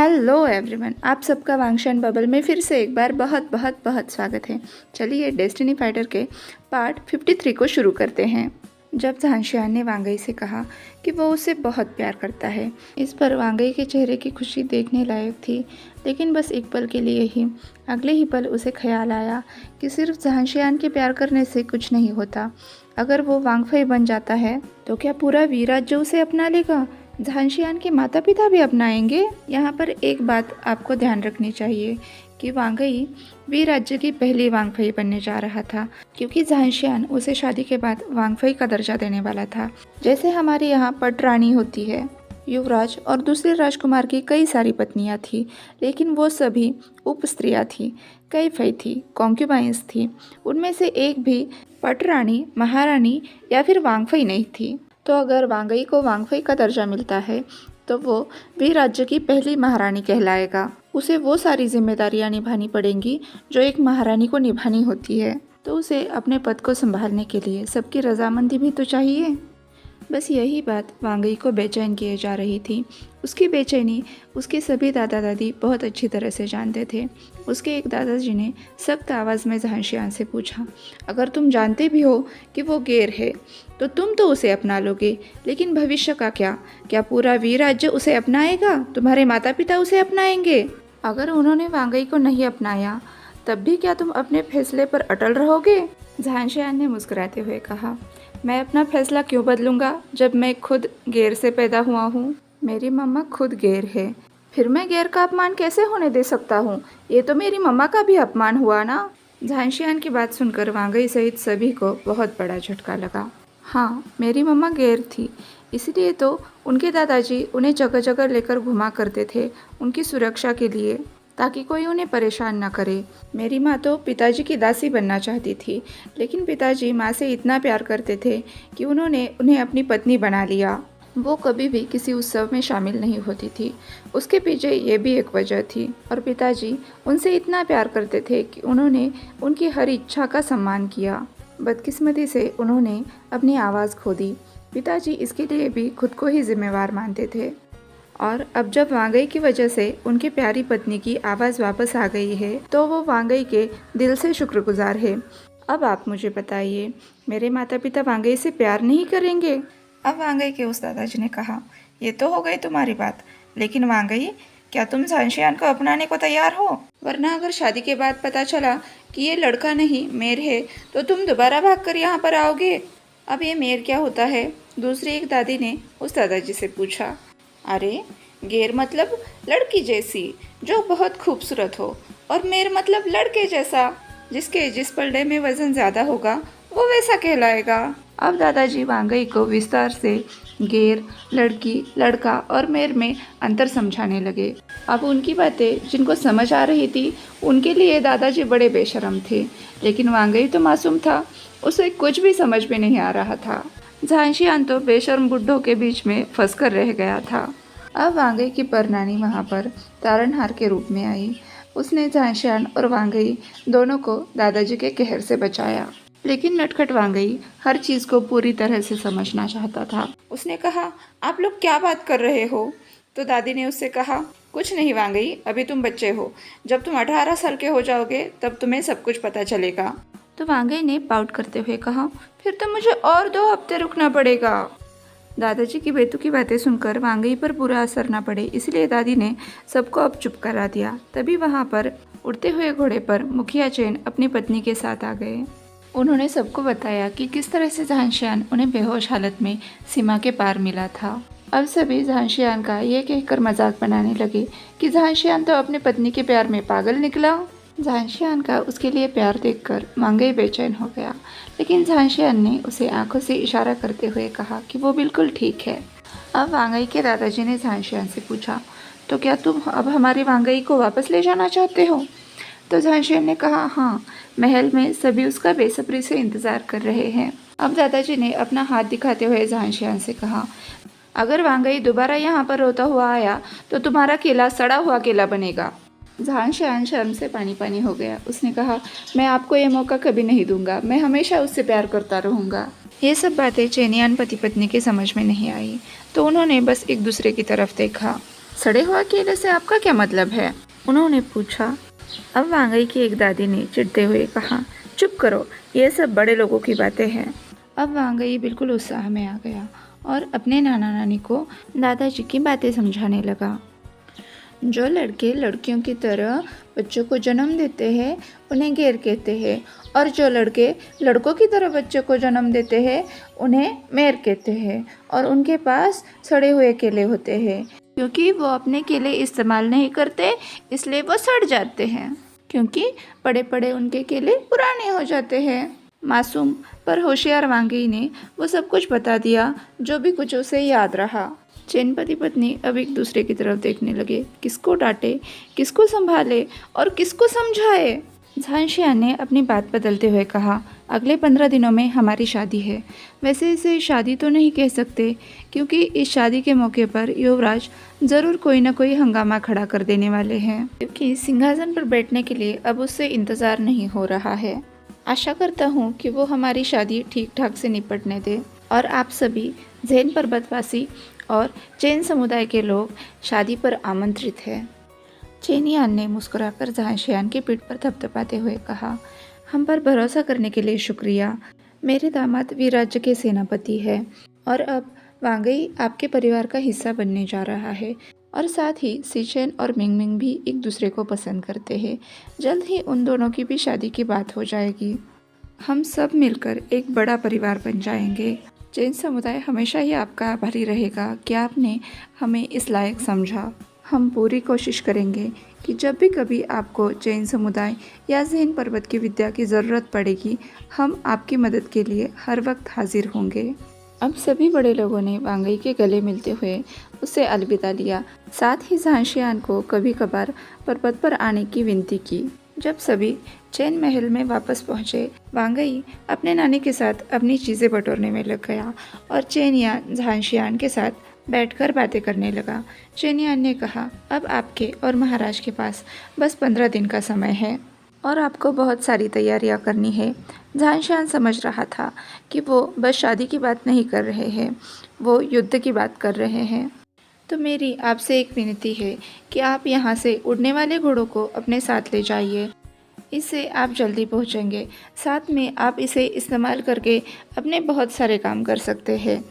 Hello everyone, आप सबका वांगशान bubble में फिर से एक बार बहुत बहुत बहुत स्वागत है। चलिए डेस्टिनी फाइटर के पार्ट 53 को शुरू करते हैं। जब झांशियान ने वांगई से कहा कि वो उसे बहुत प्यार करता है, इस पर वांगई के चेहरे की खुशी देखने लायक थी, लेकिन बस एक पल के लिए ही। अगले ही पल उसे ख्याल आया कि सिर्फ झांशियान के प्यार करने से कुछ नहीं होता। अगर वो वांगफई बन जाता है तो क्या पूरा वीराज्य उसे अपना लेगा? झांशियान के माता पिता भी अपनाएंगे? यहाँ पर एक बात आपको ध्यान रखनी चाहिए कि वांगई वीराज्य की पहली वांगफई बनने जा रहा था, क्योंकि झांशियान उसे शादी के बाद वांगफई का दर्जा देने वाला था। जैसे हमारे यहाँ पटरानी होती है, युवराज और दूसरे राजकुमार की कई सारी पत्नियाँ थी, लेकिन वो सभी उप स्त्रियाँ थी, कई फई थी, कॉन्क्यूबाइंस थी। उनमें से एक भी पटरानी, महारानी या फिर वांगफई नहीं थी। तो अगर वांगई को वांगफई का दर्जा मिलता है तो वो वीराज्य की पहली महारानी कहलाएगा। उसे वो सारी जिम्मेदारियां निभानी पड़ेंगी जो एक महारानी को निभानी होती है। तो उसे अपने पद को संभालने के लिए सबकी रजामंदी भी तो चाहिए। बस यही बात वांगई को बेचैन किए जा रही थी। उसकी बेचैनी उसके सभी दादा दादी बहुत अच्छी तरह से जानते थे। उसके एक दादाजी ने सख्त आवाज़ में झांशियान से पूछा, अगर तुम जानते भी हो कि वो गैर है तो तुम तो उसे अपना लोगे, लेकिन भविष्य का क्या? क्या पूरा वीराज्य उसे अपनाएगा? तुम्हारे माता पिता उसे अपनाएंगे? अगर उन्होंने वांगई को नहीं अपनाया तब भी क्या तुम अपने फैसले पर अटल रहोगे? झांशियान ने मुस्कुराते हुए कहा, मैं अपना फैसला क्यों बदलूंगा जब मैं खुद गैर से पैदा हुआ हूँ। मेरी मम्मा खुद गैर है, फिर मैं गैर का अपमान कैसे होने दे सकता हूँ? ये तो मेरी मम्मा का भी अपमान हुआ ना। झांशियान की बात सुनकर वांगई सहित सभी को बहुत बड़ा झटका लगा। हाँ, मेरी मम्मा गैर थी, इसलिए तो उनके दादाजी उन्हें जगह जगह लेकर घुमा करते थे, उनकी सुरक्षा के लिए, ताकि कोई उन्हें परेशान न करे। मेरी माँ तो पिताजी की दासी बनना चाहती थी, लेकिन पिताजी माँ से इतना प्यार करते थे कि उन्होंने उन्हें अपनी पत्नी बना लिया। वो कभी भी किसी उत्सव में शामिल नहीं होती थी। उसके पीछे ये भी एक वजह थी। और पिताजी उनसे इतना प्यार करते थे कि उन्होंने उनकी हर इच्छा का सम्मान किया। बदकिस्मती से उन्होंने अपनी आवाज़ खो दी। पिताजी इसके लिए भी खुद को ही जिम्मेवार मानते थे। और अब जब वांगई की वजह से उनकी प्यारी पत्नी की आवाज़ वापस आ गई है तो वो वांगई के दिल से शुक्रगुजार है। अब आप मुझे बताइए, मेरे माता पिता वांगई से प्यार नहीं करेंगे? अब वांगई के उस दादाजी ने कहा, ये तो हो गई तुम्हारी बात, लेकिन वांगई, क्या तुम झांशियान को अपनाने को तैयार हो? वरना अगर शादी के बाद पता चला कि ये लड़का नहीं मेर है तो तुम दोबारा भागकर यहाँ पर आओगे। अब ये मेर क्या होता है? दूसरी एक दादी ने उस दादाजी से पूछा। अरे, गैर मतलब लड़की जैसी जो बहुत खूबसूरत हो, और मेर मतलब लड़के जैसा जिसके जिस पलड़े में वजन ज़्यादा होगा वो वैसा कहलाएगा। अब दादाजी वांगई को विस्तार से गैर, लड़की, लड़का और मेर में अंतर समझाने लगे। अब उनकी बातें जिनको समझ आ रही थी उनके लिए दादाजी बड़े बेशर्म थे, लेकिन वांगई तो मासूम था, उसे कुछ भी समझ में नहीं आ रहा था। झांशियान तो बेशर्म बुड्ढों के बीच में फंस कर रह गया था। अब वांगई की परनानी वहाँ पर तारणहार के रूप में आई। उसने झांशियान और वांगई दोनों को दादाजी के कहर से बचाया, लेकिन नटखट वांगई हर चीज़ को पूरी तरह से समझना चाहता था। उसने कहा, आप लोग क्या बात कर रहे हो? तो दादी ने उससे कहा, कुछ नहीं वांगई, अभी तुम बच्चे हो, जब तुम 18 साल के हो जाओगे तब तुम्हें सब कुछ पता चलेगा। तो वांगई ने पाउट करते हुए कहा, फिर तो मुझे और 2 हफ्ते रुकना पड़ेगा। दादाजी की बेतुकी बातें सुनकर वांगई पर बुरा असर न पड़े, इसलिए दादी ने सबको अब चुप करा दिया। तभी वहाँ पर उड़ते हुए घोड़े पर मुखिया चैन अपनी पत्नी के साथ आ गए। उन्होंने सबको बताया कि किस तरह से झांशियान उन्हें बेहोश हालत में सीमा के पार मिला था। अब सभी झांशियान का ये कहकर मजाक बनाने लगे कि झांशियान तो अपनी पत्नी के प्यार में पागल निकला। झांशियान का उसके लिए प्यार देखकर वांगई बेचैन हो गया, लेकिन झांशियान ने उसे आंखों से इशारा करते हुए कहा कि वो बिल्कुल ठीक है। अब वांगई के दादाजी ने झांशियान से पूछा, तो क्या तुम अब हमारी वांगई को वापस ले जाना चाहते हो? तो झांशियान ने कहा, हाँ, महल में सभी उसका बेसब्री से इंतज़ार कर रहे हैं। अब दादाजी ने अपना हाथ दिखाते हुए झांशियान से कहा, अगर वांगई दोबारा यहाँ पर रोता हुआ आया तो तुम्हारा केला सड़ा हुआ केला बनेगा। झांशियान शर्म से पानी पानी हो गया। उसने कहा, मैं आपको ये मौका कभी नहीं दूंगा, मैं हमेशा उससे प्यार करता रहूँगा। ये सब बातें चेनियान पति पत्नी के समझ में नहीं आई, तो उन्होंने बस एक दूसरे की तरफ देखा। सड़े हुए केले से आपका क्या मतलब है? उन्होंने पूछा। अब वांगई की एक दादी ने चिढ़ते हुए कहा, चुप करो, ये सब बड़े लोगों की बातें हैं। अब वांगई बिल्कुल उत्साह में आ गया और अपने नाना नानी को दादाजी की बातें समझाने लगा। जो लड़के लड़कियों की तरह बच्चों को जन्म देते हैं उन्हें घेर कहते हैं, और जो लड़के लड़कों की तरह बच्चों को जन्म देते हैं उन्हें मेर कहते हैं। और उनके पास सड़े हुए केले होते हैं, क्योंकि वो अपने केले इस्तेमाल नहीं करते, इसलिए वो सड़ जाते हैं, क्योंकि पड़े पड़े उनके केले पुराने हो जाते हैं। मासूम पर होशियार वांगी ने वो सब कुछ बता दिया जो भी कुछ उसे याद रहा। चैन पति पत्नी अब एक दूसरे की तरफ देखने लगे, किसको डांटे, किसको संभाले और किसको समझाए। झांशियान ने अपनी बात बदलते हुए कहा, अगले 15 दिनों में हमारी शादी है। वैसे इसे शादी तो नहीं कह सकते, क्योंकि इस शादी के मौके पर युवराज ज़रूर कोई ना कोई हंगामा खड़ा कर देने वाले हैं, क्योंकि सिंहासन पर बैठने के लिए अब उससे इंतज़ार नहीं हो रहा है। आशा करता हूँ कि वो हमारी शादी ठीक ठाक से निपटने दे और आप सभी जैन पर्वतवासी और चैन समुदाय के लोग शादी पर आमंत्रित हैं। चेनियान ने मुस्कुराकर झांशियान की पीठ पर थपथपाते हुए कहा, हम पर भरोसा करने के लिए शुक्रिया। मेरे दामाद वीराज्य के सेनापति हैं और अब वांगई आपके परिवार का हिस्सा बनने जा रहा है, और साथ ही सिचेन और मिंगमिंग भी एक दूसरे को पसंद करते हैं। जल्द ही उन दोनों की भी शादी की बात हो जाएगी। हम सब मिलकर एक बड़ा परिवार बन जाएंगे। जैन समुदाय हमेशा ही आपका आभारी रहेगा कि आपने हमें इस लायक समझा। हम पूरी कोशिश करेंगे कि जब भी कभी आपको जैन समुदाय या जैन पर्वत की विद्या की ज़रूरत पड़ेगी, हम आपकी मदद के लिए हर वक्त हाजिर होंगे। अब सभी बड़े लोगों ने वांगई के गले मिलते हुए उसे अलविदा लिया। साथ ही झांशियान को कभी कभार पर्वत पर आने की विनती की। जब सभी चैन महल में वापस पहुंचे, वांगई अपने नानी के साथ अपनी चीज़ें बटोरने में लग गया और चेनियान झांशियान के साथ बैठकर बातें करने लगा। चेनियान ने कहा, अब आपके और महाराज के पास बस 15 दिन का समय है और आपको बहुत सारी तैयारियां करनी है। झांशियान समझ रहा था कि वो बस शादी की बात नहीं कर रहे हैं, वो युद्ध की बात कर रहे हैं। तो मेरी आपसे एक विनती है कि आप यहाँ से उड़ने वाले घोड़ों को अपने साथ ले जाइए। इससे आप जल्दी पहुँचेंगे। साथ में आप इसे इस्तेमाल करके अपने बहुत सारे काम कर सकते हैं।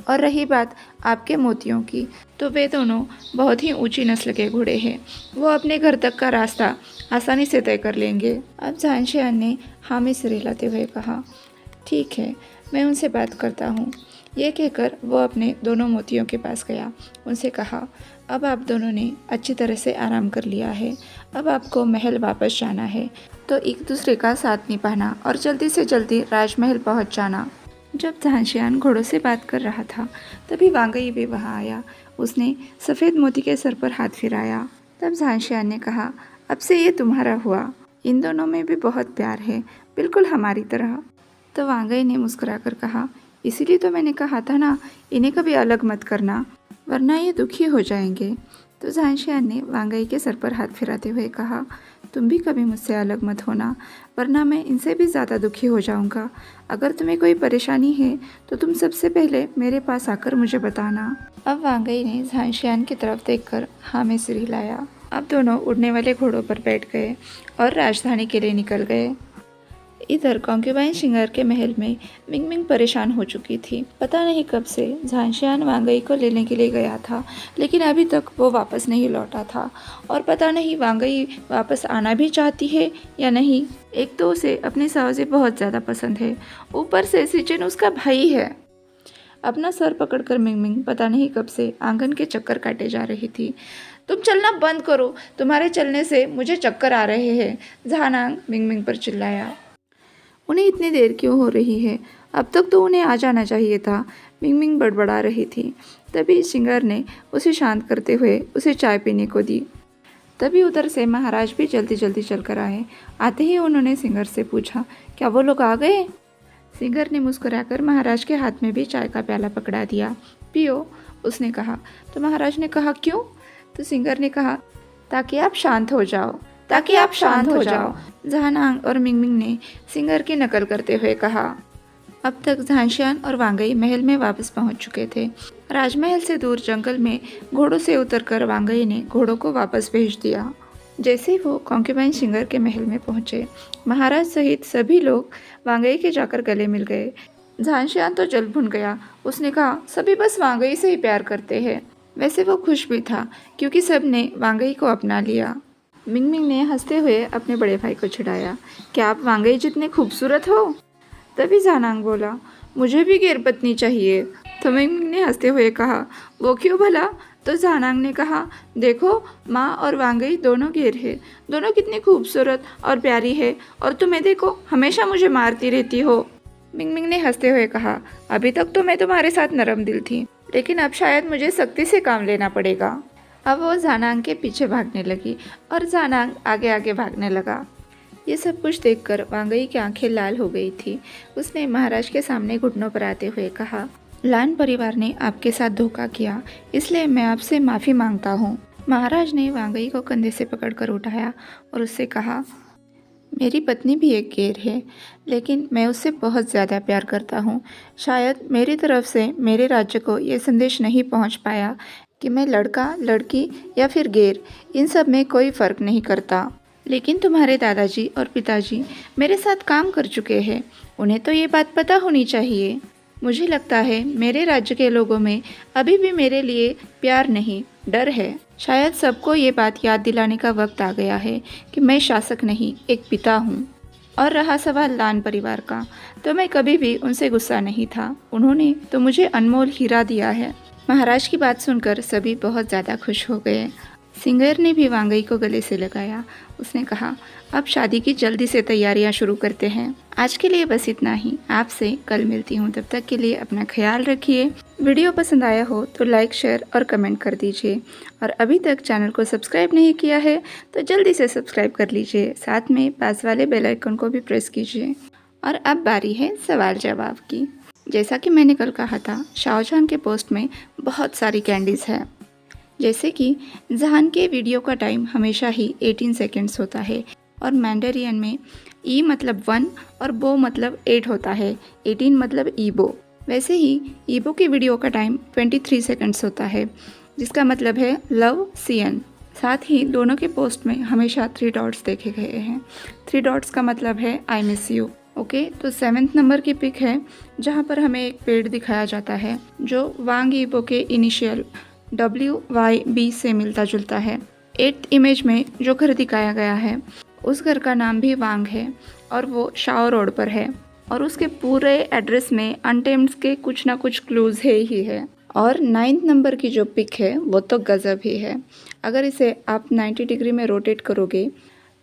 और रही बात आपके मोतियों की, तो वे दोनों बहुत ही ऊंची नस्ल के घोड़े हैं। वो अपने घर तक का रास्ता आसानी से तय कर लेंगे। अब झांशियान ने हामी सिर हिलाते हुए कहा, ठीक है, मैं उनसे बात करता हूँ। ये कहकर वो अपने दोनों मोतियों के पास गया। उनसे कहा, अब आप दोनों ने अच्छी तरह से आराम कर लिया है। अब आपको महल वापस जाना है, तो एक दूसरे का साथ निभाना और जल्दी से जल्दी राजमहल पहुंच जाना। जब झांशियान घोड़ों से बात कर रहा था, तभी वांगई भी वहाँ आया। उसने सफ़ेद मोती के सर पर हाथ फिराया। तब झांशियान ने कहा, अब से ये तुम्हारा हुआ। इन दोनों में भी बहुत प्यार है, बिल्कुल हमारी तरह। तो वांगई ने मुस्कुराकर कहा, इसीलिए तो मैंने कहा था ना, इन्हें कभी अलग मत करना, वरना ये दुखी हो जाएंगे। तो झांशियान ने वांगई के सर पर हाथ फिराते हुए कहा, तुम भी कभी मुझसे अलग मत होना, वरना मैं इनसे भी ज़्यादा दुखी हो जाऊंगा। अगर तुम्हें कोई परेशानी है तो तुम सबसे पहले मेरे पास आकर मुझे बताना। अब वांगई ने झांशियान की तरफ देखकर हाँ में सिर हिलाया। अब दोनों उड़ने वाले घोड़ों पर बैठ गए और राजधानी के लिए निकल गए। इधर कॉन्क्यूबाइन सिंगर के महल में मिंगमिंग परेशान हो चुकी थी। पता नहीं कब से झांशियान वांगई को लेने के लिए गया था, लेकिन अभी तक वो वापस नहीं लौटा था। और पता नहीं वांगई वापस आना भी चाहती है या नहीं। एक तो उसे अपनी सावजी बहुत ज़्यादा पसंद है, ऊपर से सिचेन उसका भाई है। अपना सर पकड़कर मिंगमिंग पता नहीं कब से आंगन के चक्कर काटे जा रही थी। तुम चलना बंद करो, तुम्हारे चलने से मुझे चक्कर आ रहे हैं, झानांग मिंगमिंग पर चिल्लाया। उन्हें इतनी देर क्यों हो रही है? अब तक तो उन्हें आ जाना चाहिए था, मिंगमिंग बड़बड़ा रही थी। तभी सिंगर ने उसे शांत करते हुए उसे चाय पीने को दी। तभी उधर से महाराज भी जल्दी जल्दी चलकर आए। आते ही उन्होंने सिंगर से पूछा, क्या वो लोग आ गए? सिंगर ने मुस्कुराकर महाराज के हाथ में भी चाय का प्याला पकड़ा दिया। पियो, उसने कहा। तो महाराज ने कहा, क्यों? तो सिंगर ने कहा, ताकि आप शांत हो जाओ, ताकि आप शांत हो जाओ। झानांग और मिंगमिंग ने सिंगर की नकल करते हुए कहा। अब तक झांसियान और वांगई महल में वापस पहुंच चुके थे। राजमहल से दूर जंगल में घोड़ों से उतरकर वांगई ने घोड़ों को वापस भेज दिया। जैसे ही वो कॉन्क्यूबाइन सिंगर के महल में पहुंचे, महाराज सहित सभी लोग वांगई के जाकर गले मिल गए। झांसियान तो जल भुन गया। उसने कहा, सभी बस वांगई से ही प्यार करते हैं। वैसे वो खुश भी था क्योंकि सब ने वांगई को अपना लिया। मिंगमिंग ने हंसते हुए अपने बड़े भाई को चिढ़ाया, क्या आप वांगई जितने खूबसूरत हो? तभी जानांग बोला, मुझे भी गैर पत्नी चाहिए। तो मिंगमिंग ने हंसते हुए कहा, वो क्यों भला? तो जानांग ने कहा, देखो माँ और वांगई दोनों गैर है, दोनों कितनी खूबसूरत और प्यारी है, और तुम्हें देखो हमेशा मुझे मारती रहती हो। मिंगमिंग ने हंसते हुए कहा, अभी तक तो मैं तुम्हारे साथ नरम दिल थी, लेकिन अब शायद मुझे सख्ती से काम लेना पड़ेगा। अब वो जानांग के पीछे भागने लगी और जानांग आगे आगे भागने लगा। ये सब कुछ देखकर वांगई की आंखें लाल हो गई थी। उसने महाराज के सामने घुटनों पर आते हुए कहा, लान परिवार ने आपके साथ धोखा किया, इसलिए मैं आपसे माफ़ी मांगता हूँ। महाराज ने वांगई को कंधे से पकड़कर उठाया और उससे कहा, मेरी पत्नी भी एक गैर है, लेकिन मैं उससे बहुत ज़्यादा प्यार करता हूँ। शायद मेरी तरफ से मेरे राज्य को ये संदेश नहीं पहुँच पाया कि मैं लड़का, लड़की या फिर गैर, इन सब में कोई फ़र्क नहीं करता। लेकिन तुम्हारे दादाजी और पिताजी मेरे साथ काम कर चुके हैं, उन्हें तो ये बात पता होनी चाहिए। मुझे लगता है मेरे राज्य के लोगों में अभी भी मेरे लिए प्यार नहीं, डर है। शायद सबको ये बात याद दिलाने का वक्त आ गया है कि मैं शासक नहीं, एक पिता हूँ। और रहा सवाल लान परिवार का, तो मैं कभी भी उनसे गुस्सा नहीं था। उन्होंने तो मुझे अनमोल हीरा दिया है। महाराज की बात सुनकर सभी बहुत ज़्यादा खुश हो गए। सिंगर ने भी वांगई को गले से लगाया। उसने कहा, अब शादी की जल्दी से तैयारियां शुरू करते हैं। आज के लिए बस इतना ही। आपसे कल मिलती हूँ, तब तक के लिए अपना ख्याल रखिए। वीडियो पसंद आया हो तो लाइक, शेयर और कमेंट कर दीजिए। और अभी तक चैनल को सब्सक्राइब नहीं किया है तो जल्दी से सब्सक्राइब कर लीजिए। साथ में पास वाले बेल आइकन को भी प्रेस कीजिए। और अब बारी है सवाल जवाब की। जैसा कि मैंने कल कहा था, शाहजहां के पोस्ट में बहुत सारी कैंडीज़ है। जैसे कि जहान के वीडियो का टाइम हमेशा ही 18 सेकेंड्स होता है और मैंडेरियन में ई मतलब 1 और बो मतलब 8 होता है। 18 मतलब ईबो। वैसे ही ईबो की वीडियो का टाइम 23 सेकेंड्स होता है, जिसका मतलब है लव सीएन। साथ ही दोनों के पोस्ट में हमेशा 3 डॉट्स देखे गए हैं। 3 डॉट्स का मतलब है आई मिस यू। ओके, तो 7th नंबर की पिक है जहाँ पर हमें एक पेड़ दिखाया जाता है जो वांग ईबो के इनिशियल WYB से मिलता जुलता है। 8th इमेज में जो घर दिखाया गया है उस घर का नाम भी वांग है और वो शाओ रोड पर है और उसके पूरे एड्रेस में अनटेम्ड के कुछ ना कुछ क्लूज है ही है। और 9th नंबर की जो पिक है वो तो गज़ब ही है। अगर इसे आप 90 डिग्री में रोटेट करोगे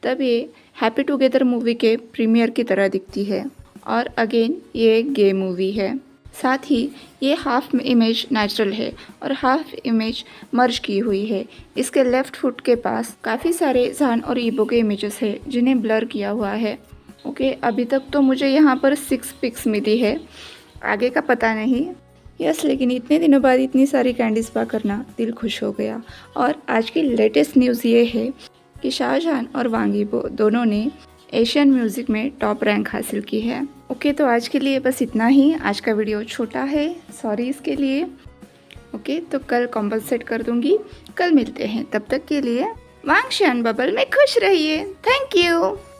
तब ये हैप्पी टुगेदर मूवी के प्रीमियर की तरह दिखती है। और अगेन ये एक गे मूवी है। साथ ही ये हाफ इमेज नेचुरल है और हाफ इमेज मर्ज की हुई है। इसके लेफ्ट फुट के पास काफ़ी सारे जान और ईबो के इमेजेस है जिन्हें ब्लर किया हुआ है। ओके, अभी तक तो मुझे यहाँ पर 6 पिक्स मिली है, आगे का पता नहीं। यस, लेकिन इतने दिनों बाद इतनी सारी कैंडीज पा करना दिल खुश हो गया। और आज की लेटेस्ट न्यूज़ ये है कि शाहजहां और वांग ईबो दोनों ने एशियन म्यूज़िक में टॉप रैंक हासिल की है। ओके, तो आज के लिए बस इतना ही। आज का वीडियो छोटा है, सॉरी इसके लिए। ओके, तो कल कॉम्पनसेट कर दूंगी। कल मिलते हैं, तब तक के लिए वांग शियान बबल में खुश रहिए। Thank you.